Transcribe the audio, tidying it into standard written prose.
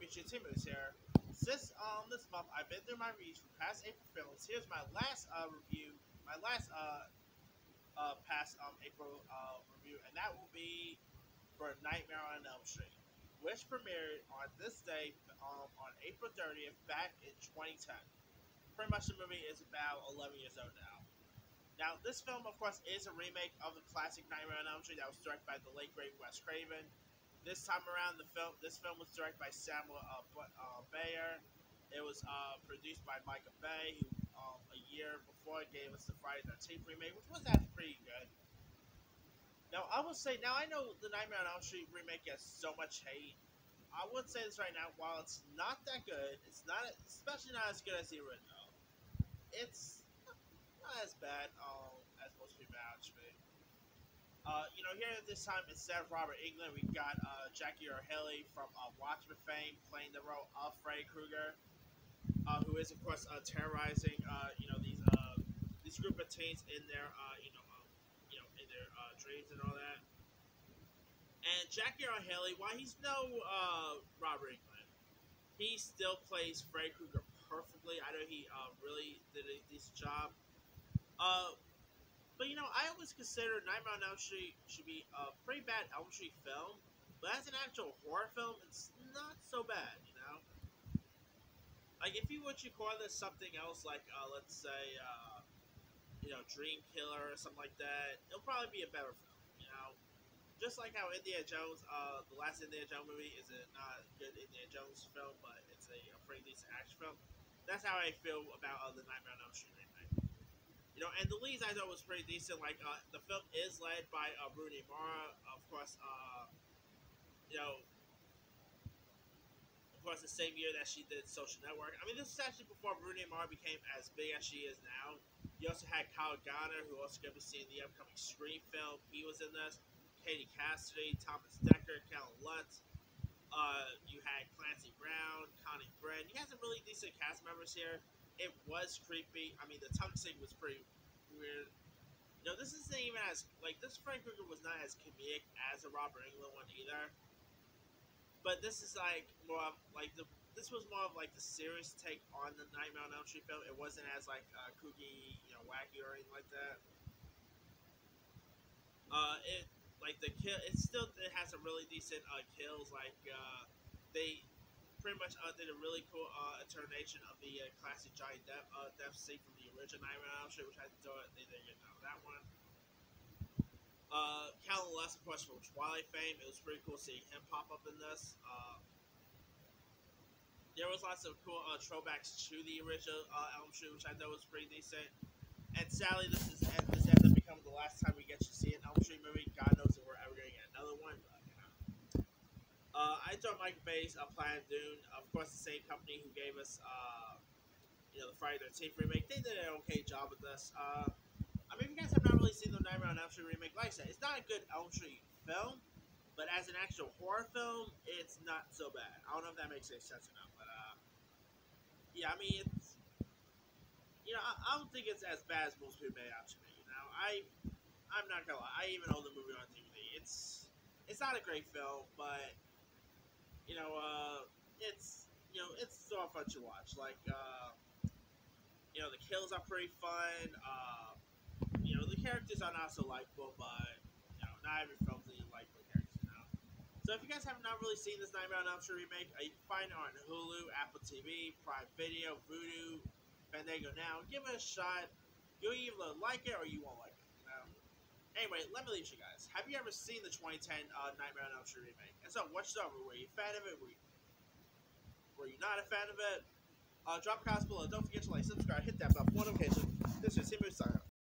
Championship Timbers here. Since this month I've been through my reviews for past April films. Here's my last review, my last past April review, and that will be for Nightmare on Elm Street, which premiered on this day on April 30th back in 2010. Pretty much the movie is about 11 years old now. Now, this film, of course, is a remake of the classic Nightmare on Elm Street that was directed by the late great Wes Craven. This time around, this film was directed by Samuel Bayer. It was produced by Michael Bay, who a year before gave us the Friday the 13th remake, which was actually pretty good. Now, I will say, now I know the Nightmare on Elm Street remake gets so much hate. I would say this right now, while it's not that good, it's not, especially not as good as the original. It's not as bad as most people actually. Here this time instead of Robert Englund, we got Jackie Earle Haley from Watchmen fame playing the role of Freddy Krueger, who is of course terrorizing these group of teens in their in their dreams and all that. And Jackie Earle Haley, while he's no Robert Englund, he still plays Freddy Krueger perfectly. I know he really did a decent job. But I always consider Nightmare on Elm Street should be a pretty bad Elm Street film, but as an actual horror film, it's not so bad. Like if you call this something else, like let's say Dream Killer or something like that, it'll probably be a better film. Just like how Indiana Jones, the last Indiana Jones movie is not a good Indiana Jones film, but it's a pretty decent action film. That's how I feel about the Nightmare on Elm Street remake. And the leads I thought was pretty decent. Like the film is led by Rooney Mara, of course. Of course, the same year that she did Social Network. I mean, this is actually before Rooney Mara became as big as she is now. You also had Kyle Garner, who also going to be seeing the upcoming Scream film. He was in this. Katie Cassidy, Thomas Dekker, Kellen Lutz. You had Clancy Brown, Connie Brin. You had some really decent cast members here. It was creepy. I mean, the tongue sync was pretty weird. This isn't even as this Frank Krueger was not as comedic as the Robert Englund one either. But this is more of this was more of the serious take on the Nightmare on Elm Street film. It wasn't as kooky, wacky or anything like that. It has some really decent kills. They pretty much did a really cool interpretation of the classic Johnny Depp scene from the original Nightmare on Elm Street, which I thought they did get out of that one. Callum Lutz, of course, from Twilight fame. It was pretty cool seeing him pop up in this. There was lots of cool throwbacks to the original Elm Street, which I thought was pretty decent. And sadly, this ends up becoming the last time we get to see an Elm Street movie. God knows if we're ever going to get another one, but I thought Michael Bay's Planet Dune, of course, the same company who gave us, the Friday the 13th remake, they did an okay job with this. I mean, if you guys have not really seen the Nightmare on Elm Street remake, like I said, it's not a good Elm Street film, but as an actual horror film, it's not so bad. I don't know if that makes any sense or not, but yeah, I mean, it's I don't think it's as bad as most people make out to me. I'm not gonna lie, I even own the movie on DVD. It's not a great film, but it's still fun to watch. The kills are pretty fun. The characters are not so likable, but not every film's really likable characters. So if you guys have not really seen this Nightmare on Elm Street remake, you can find it on Hulu, Apple TV, Prime Video, Vudu, Fandango now. Give it a shot. You'll either like it or you won't like it. Anyway, let me leave you guys. Have you ever seen the 2010 Nightmare on Elm Street remake? And so, what's up? Were you a fan of it? Were you not a fan of it? Drop a comment below. Don't forget to like, subscribe, hit that bell for notification. This is Timu signing.